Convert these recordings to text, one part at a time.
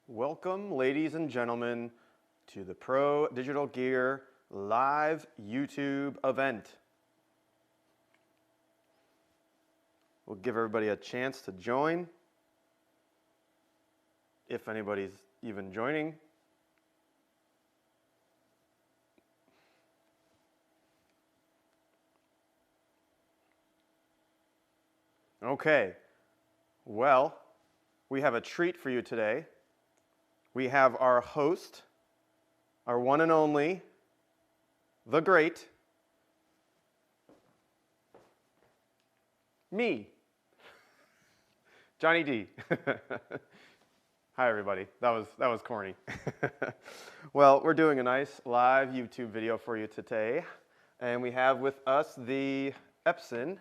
Welcome, ladies and gentlemen, to the Pro Digital Gear live YouTube event. We'll give everybody a chance to join, if anybody's even joining. Okay, well, we have a treat for you today. We have our host, our one and only, the great, me, Johnny D. Hi, everybody. That was corny. Well, we're doing a nice live YouTube video for you today, and we have with us the Epson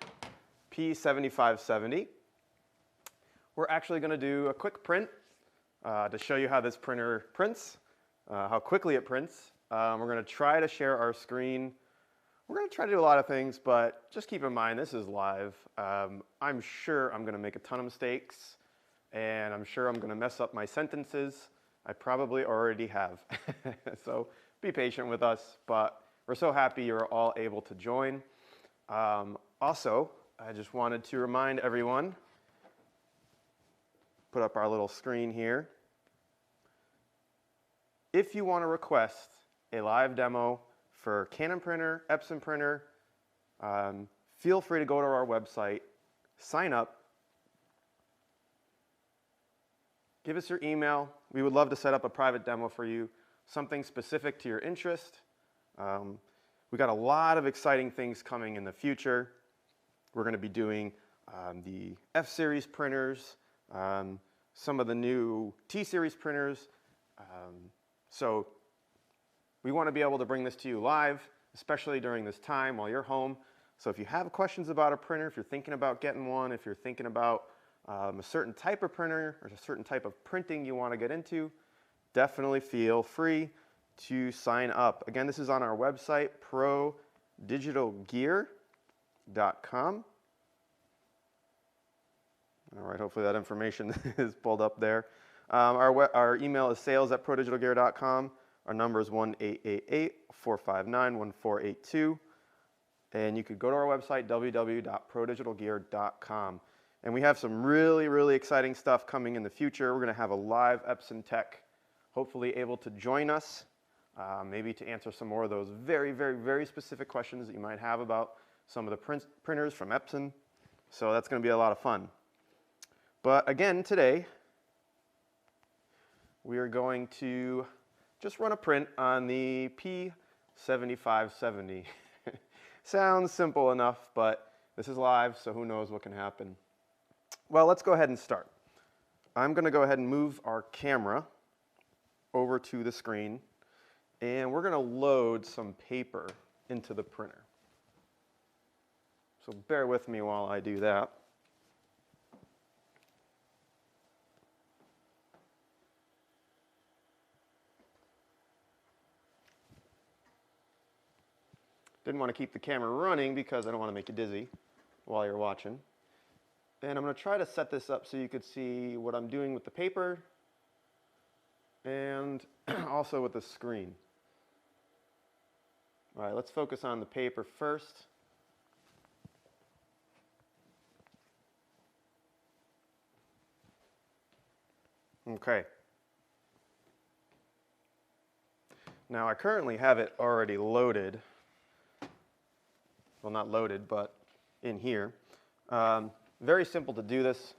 P7570. We're actually going to do a quick print to show you how this printer prints, how quickly it prints. We're going to try to share our screen. We're going to try to do a lot of things, but just keep in mind this is live. I'm sure I'm going to make a ton of mistakes, and I'm sure I'm going to mess up my sentences. I probably already have. So be patient with us, but we're so happy you're all able to join. Also, I just wanted to remind everyone, put up our little screen here. If you want to request a live demo for Canon printer, Epson printer, feel free to go to our website, sign up, give us your email. We would love to set up a private demo for you, something specific to your interest. We got a lot of exciting things coming in the future. We're going to be doing the F-series printers, some of the new T-series printers. So we want to be able to bring this to you live, especially during this time while you're home. So if you have questions about a printer, if you're thinking about getting one, if you're thinking about a certain type of printer or a certain type of printing you want to get into, definitely feel free to sign up. Again, this is on our website, prodigitalgear.com. All right, hopefully that information is pulled up there. Our email is sales@prodigitalgear.com. Our number is 1-888-459-1482. And you could go to our website, www.prodigitalgear.com. And we have some really, really exciting stuff coming in the future. We're going to have a live Epson tech, hopefully able to join us, maybe to answer some more of those very, very, very specific questions that you might have about some of the printers from Epson. So that's going to be a lot of fun. But again, today, we are going to just run a print on the P7570. Sounds simple enough, but this is live, so who knows what can happen. Well, let's go ahead and start. I'm going to go ahead and move our camera over to the screen, and we're going to load some paper into the printer. So bear with me while I do that. Didn't want to keep the camera running because I don't want to make you dizzy while you're watching. And I'm going to try to set this up so you could see what I'm doing with the paper and also with the screen. All right, let's focus on the paper first. Okay. Now I currently have it already loaded. Well, not loaded, but in here. Very simple to do this.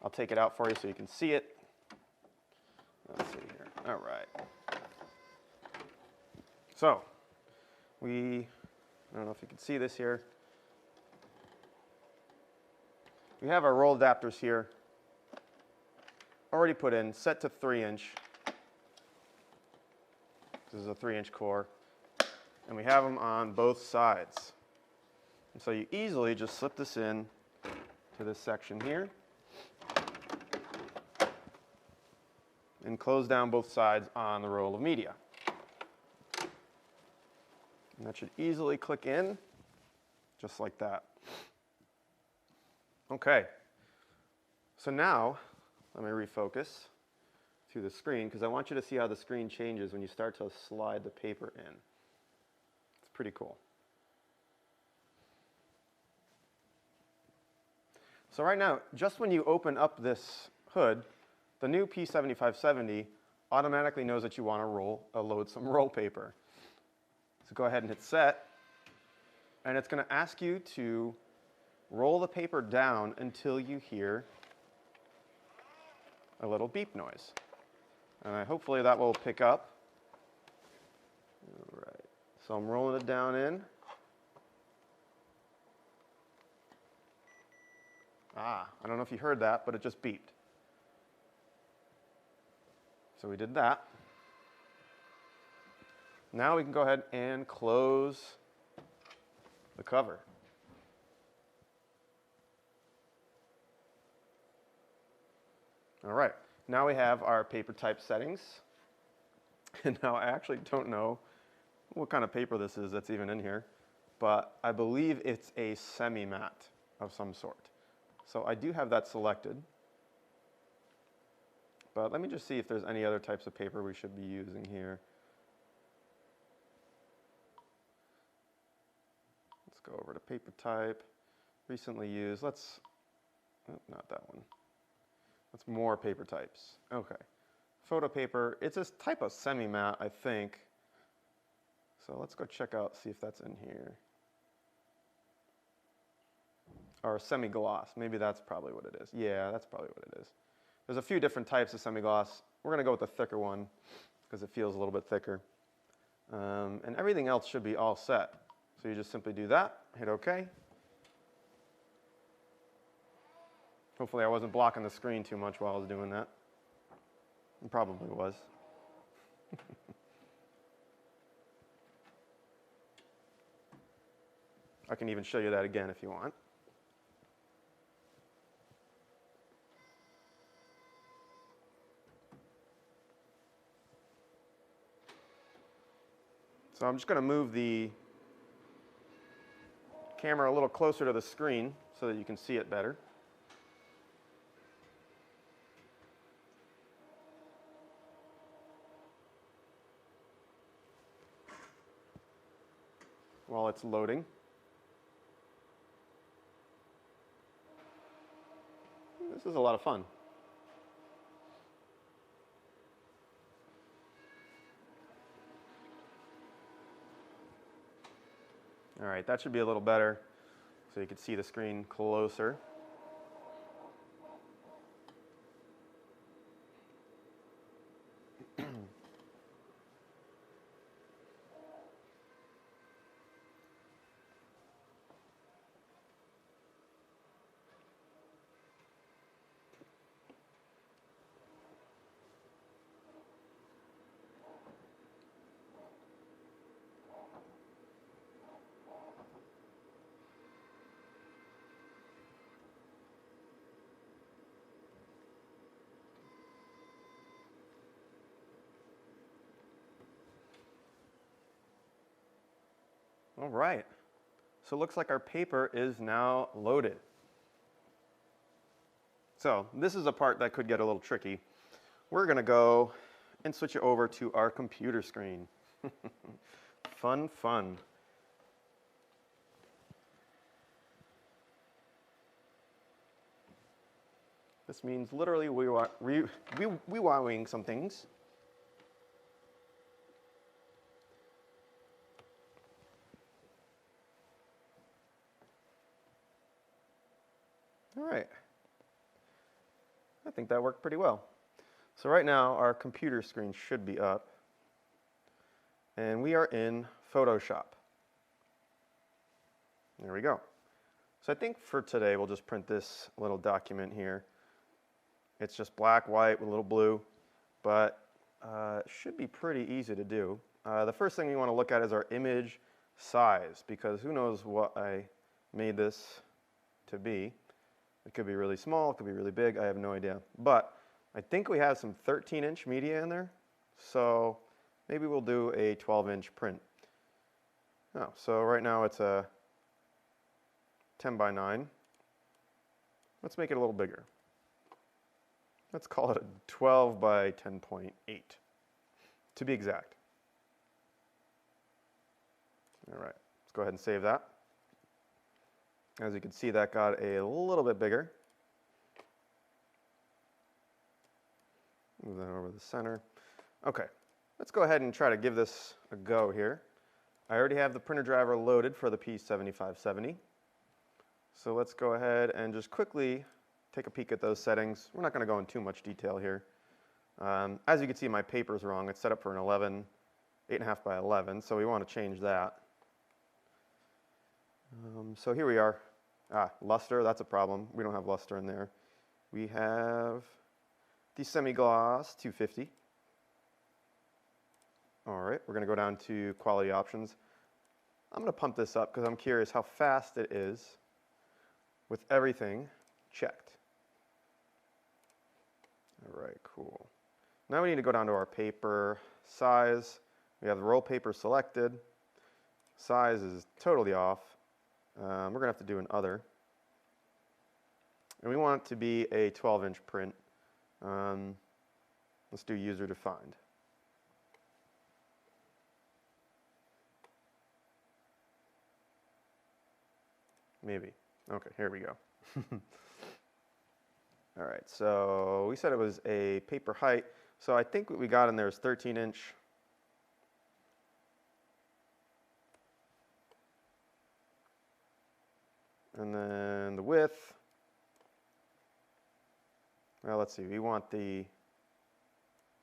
I'll take it out for you so you can see it. Let's see here. All right. So, I don't know if you can see this here. We have our roll adapters here, already put in, set to 3-inch. This is a 3-inch core. And we have them on both sides. And so you easily just slip this in to this section here and close down both sides on the roll of media. And that should easily click in just like that. Okay, so now let me refocus. to the screen because I want you to see how the screen changes when you start to slide the paper in. It's pretty cool. So right now, just when you open up this hood, the new P7570 automatically knows that you want to load some roll paper. So go ahead and hit set, and it's going to ask you to roll the paper down until you hear a little beep noise. And hopefully that will pick up. All right, so I'm rolling it down in. I don't know if you heard that, but it just beeped. So we did that. Now we can go ahead and close the cover. All right, now we have our paper type settings. And now I actually don't know what kind of paper this is that's even in here, but I believe it's a semi-matte of some sort. So I do have that selected. But let me just see if there's any other types of paper we should be using here. Let's go over to paper type, recently used. Not that one. That's more paper types. Okay. Photo paper, it's a type of semi-matte, I think. So let's go check out, see if that's in here. Or semi-gloss, maybe that's probably what it is. Yeah, that's probably what it is. There's a few different types of semi-gloss. We're gonna go with the thicker one because it feels a little bit thicker. And everything else should be all set. So you just simply do that, hit OK. Hopefully I wasn't blocking the screen too much while I was doing that. It probably was. I can even show you that again if you want. So I'm just going to move the camera a little closer to the screen so that you can see it better. While it's loading. This is a lot of fun. All right, that should be a little better so you can see the screen closer. All right, so it looks like our paper is now loaded. So this is a part that could get a little tricky. We're going to go and switch it over to our computer screen. Fun, fun. This means literally wowing some things. All right. I think that worked pretty well. So right now our computer screen should be up. And we are in Photoshop. There we go. So I think for today we'll just print this little document here. It's just black, white with a little blue, but it should be pretty easy to do. The first thing we want to look at is our image size, because who knows what I made this to be. It could be really small, it could be really big, I have no idea. But I think we have some 13-inch media in there, so maybe we'll do a 12-inch print. Oh, so right now it's a 10 by 9. Let's make it a little bigger. Let's call it a 12 by 10.8 to be exact. All right, let's go ahead and save that. As you can see, that got a little bit bigger. Move that over the center. Okay, let's go ahead and try to give this a go here. I already have the printer driver loaded for the P7570. So let's go ahead and just quickly take a peek at those settings. We're not going to go in too much detail here. As you can see, my paper's wrong. It's set up for an 8.5 by 11, so we want to change that. So here we are. Luster, that's a problem. We don't have luster in there. We have the semi-gloss 250. All right, we're going to go down to quality options. I'm going to pump this up because I'm curious how fast it is with everything checked. All right, cool. Now we need to go down to our paper size. We have the roll paper selected. Size is totally off. We're going to have to do an other. And we want it to be a 12-inch print. Let's do user defined. Maybe. Okay, here we go. All right, so we said it was a paper height. So I think what we got in there is 13-inch. And then the width. Well, let's see.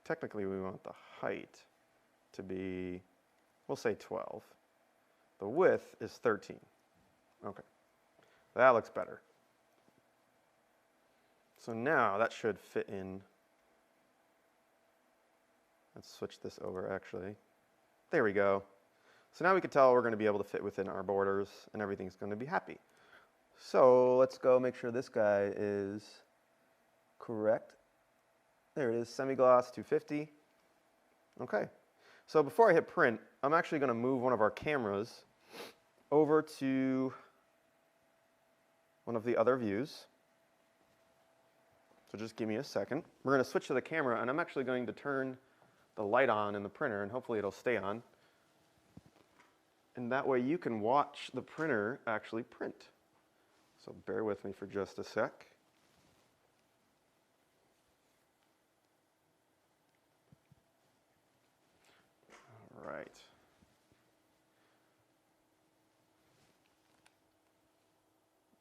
Technically we want the height to be, we'll say 12. The width is 13. Okay. That looks better. So now that should fit in. Let's switch this over actually. There we go. So now we can tell we're going to be able to fit within our borders and everything's going to be happy. So let's go make sure this guy is correct. There it is, semi-gloss 250. Okay. So before I hit print, I'm actually going to move one of our cameras over to one of the other views. So just give me a second. We're going to switch to the camera, and I'm actually going to turn the light on in the printer, and hopefully it'll stay on. And that way you can watch the printer actually print. So bear with me for just a sec. All right.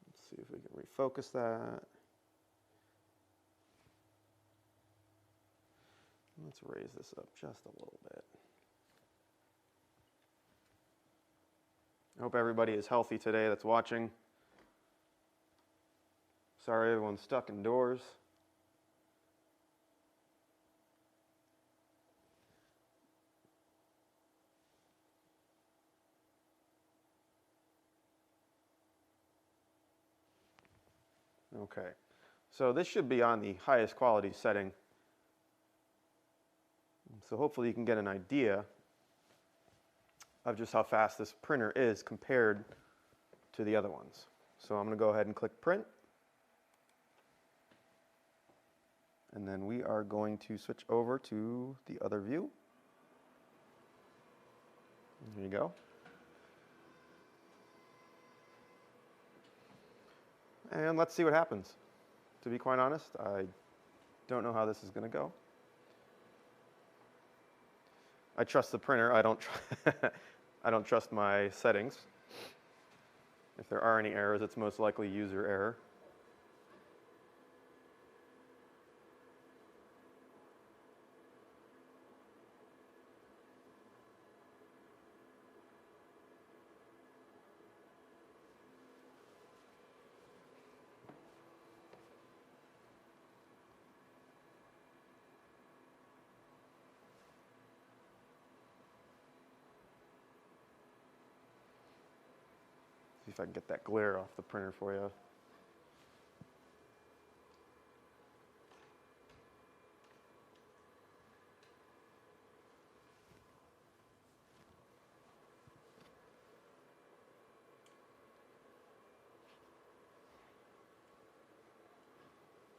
Let's see if we can refocus that. Let's raise this up just a little bit. I hope everybody is healthy today that's watching. Sorry everyone's stuck indoors. Okay, so this should be on the highest quality setting. So hopefully you can get an idea of just how fast this printer is compared to the other ones. So I'm going to go ahead and click print. And then we are going to switch over to the other view. There you go. And let's see what happens. To be quite honest, I don't know how this is going to go. I trust the printer. I don't trust my settings. If there are any errors, it's most likely user error. See if I can get that glare off the printer for you.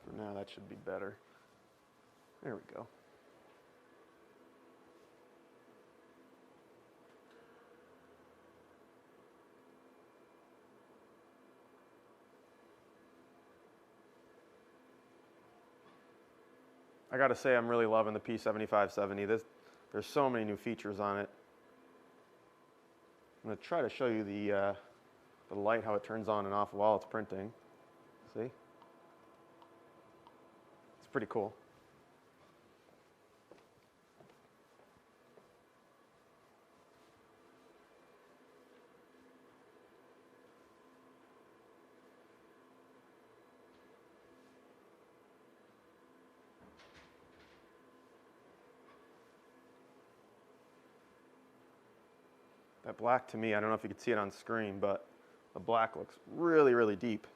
For now, that should be better. There we go. I got to say, I'm really loving the P7570. There's so many new features on it. I'm going to try to show you the light, how it turns on and off while it's printing. See? It's pretty cool. That black to me, I don't know if you can see it on screen, but the black looks really, really deep.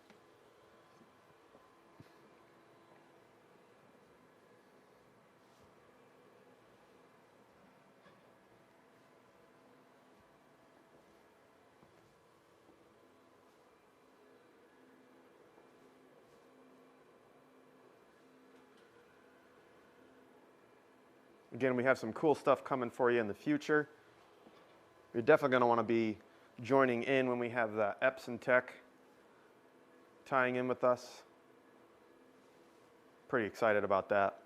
Again, we have some cool stuff coming for you in the future. You're definitely going to want to be joining in when we have the Epson Tech tying in with us. Pretty excited about that.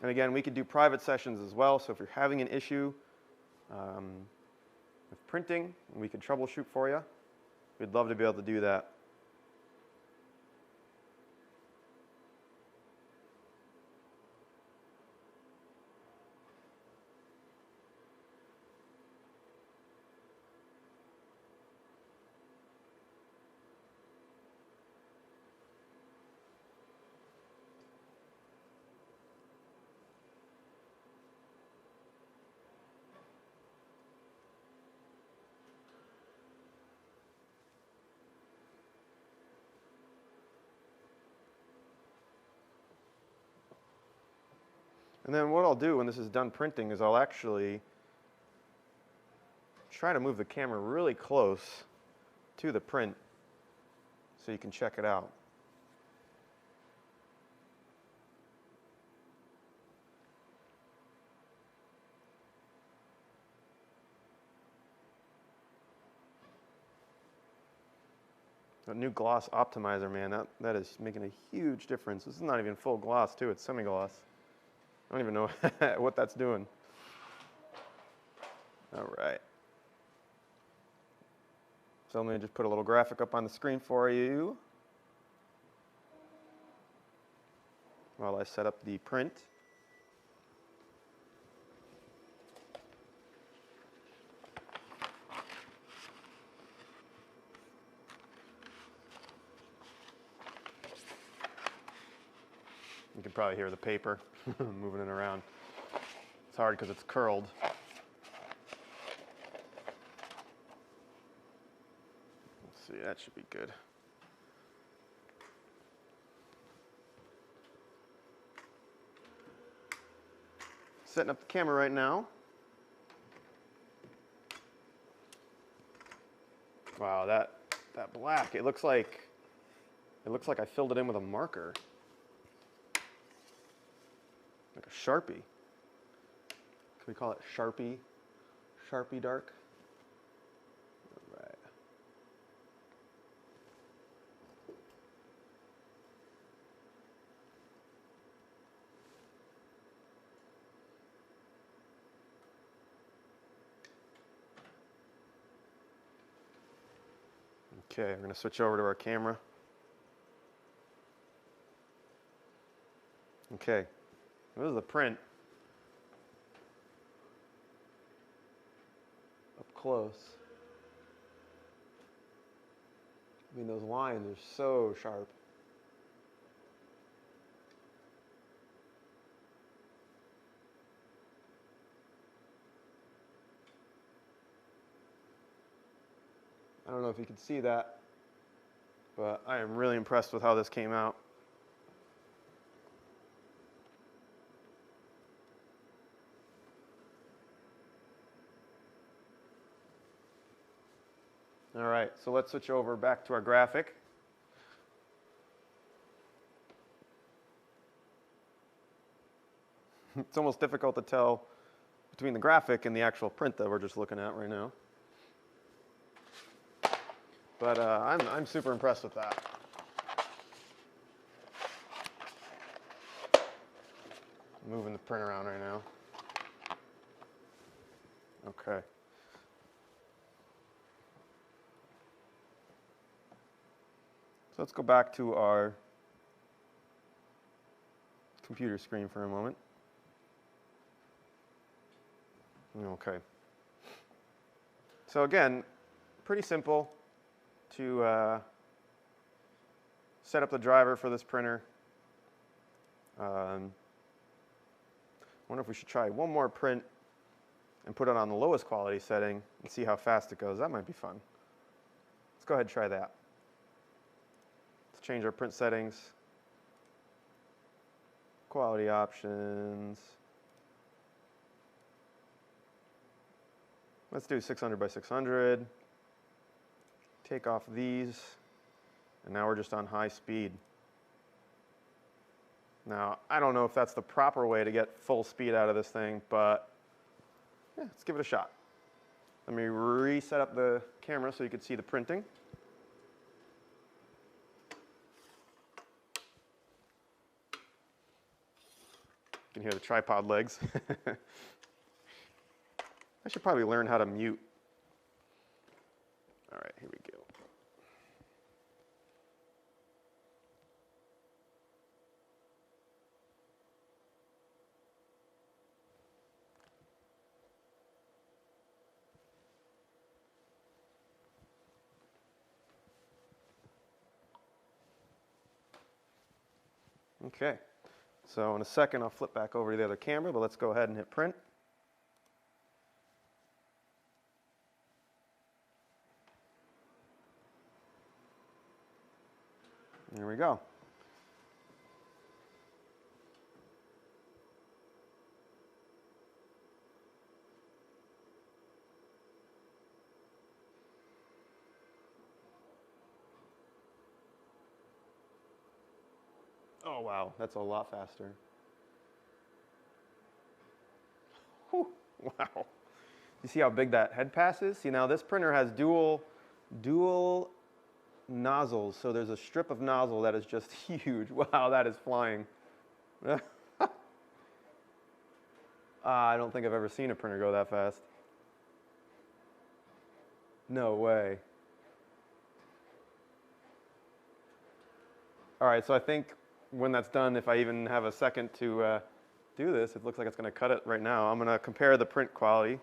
And again, we could do private sessions as well, so if you're having an issue with printing, we could troubleshoot for you. We'd love to be able to do that. And then what I'll do when this is done printing is I'll actually try to move the camera really close to the print so you can check it out. The new gloss optimizer, man, that is making a huge difference. This is not even full gloss too, it's semi-gloss. I don't even know what that's doing. All right. So let me just put a little graphic up on the screen for you while I set up the print. You can probably hear the paper moving it around. It's hard because it's curled. Let's see, that should be good. Setting up the camera right now. Wow, that black, it looks like I filled it in with a marker. Like a Sharpie. Can we call it Sharpie? Sharpie dark? All right. Okay, we're going to switch over to our camera. Okay. This is the print up close. I mean, those lines are so sharp. I don't know if you can see that, but I am really impressed with how this came out. All right, so let's switch over back to our graphic. It's almost difficult to tell between the graphic and the actual print that we're just looking at right now. But I'm super impressed with that. I'm moving the print around right now. Okay. So let's go back to our computer screen for a moment. Okay. So again, pretty simple to set up the driver for this printer. I wonder if we should try one more print and put it on the lowest quality setting and see how fast it goes. That might be fun. Let's go ahead and try that. Let's change our print settings. Quality options. Let's do 600 by 600. Take off these, and now we're just on high speed. Now, I don't know if that's the proper way to get full speed out of this thing, but yeah, let's give it a shot. Let me reset up the camera so you can see the printing. You can hear the tripod legs. I should probably learn how to mute. All right, here we go. Okay, so in a second I'll flip back over to the other camera, but let's go ahead and hit print. There we go. Oh wow, that's a lot faster. Whew, wow. You see how big that head pass is? See, now this printer has dual nozzles, so there's a strip of nozzle that is just huge. Wow, that is flying. I don't think I've ever seen a printer go that fast. No way. All right, so I think when that's done, if I even have a second to do this, it looks like it's going to cut it right now. I'm going to compare the print quality.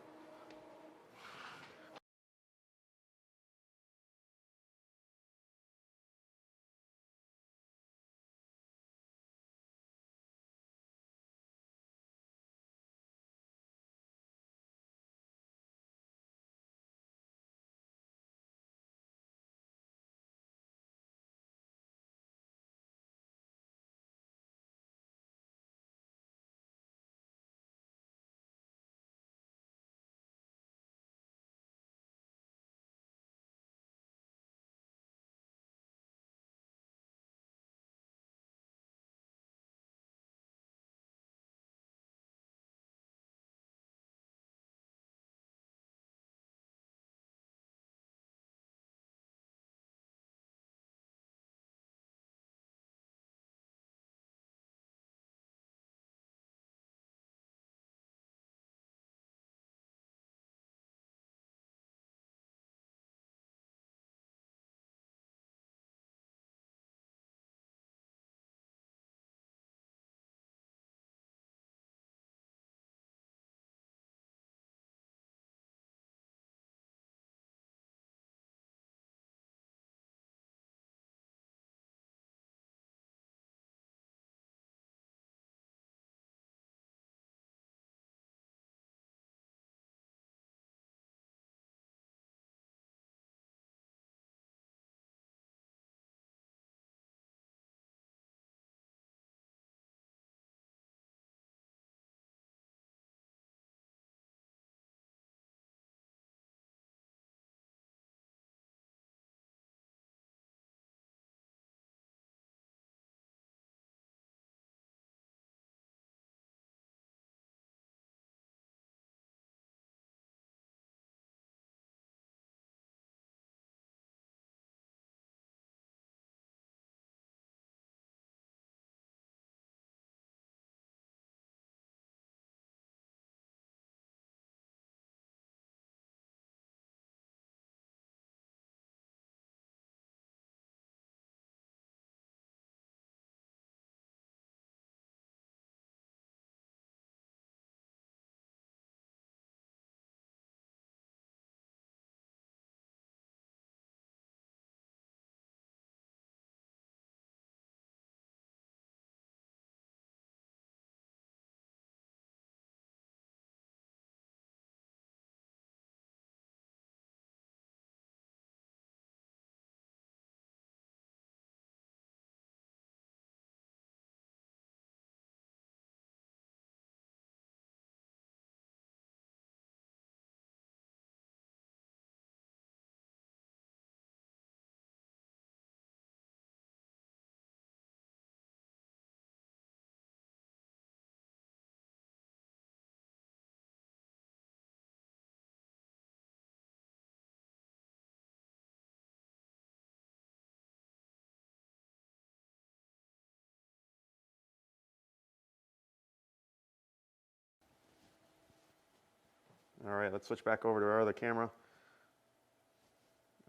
All right, let's switch back over to our other camera.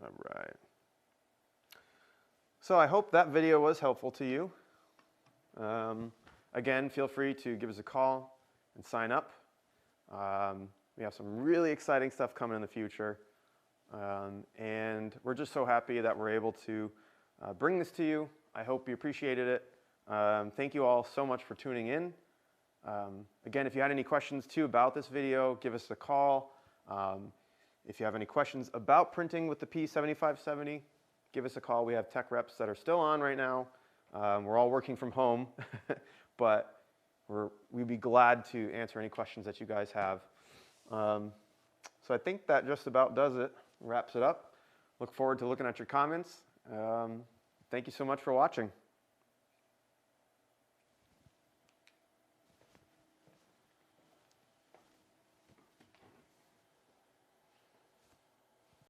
All right. So I hope that video was helpful to you. Again, feel free to give us a call and sign up. We have some really exciting stuff coming in the future. And we're just so happy that we're able to bring this to you. I hope you appreciated it. Thank you all so much for tuning in. Again, if you had any questions too about this video, give us a call. If you have any questions about printing with the P7570, give us a call. We have tech reps that are still on right now. We're all working from home, but we'd be glad to answer any questions that you guys have. So I think that just about does it, wraps it up. Look forward to looking at your comments. Thank you so much for watching.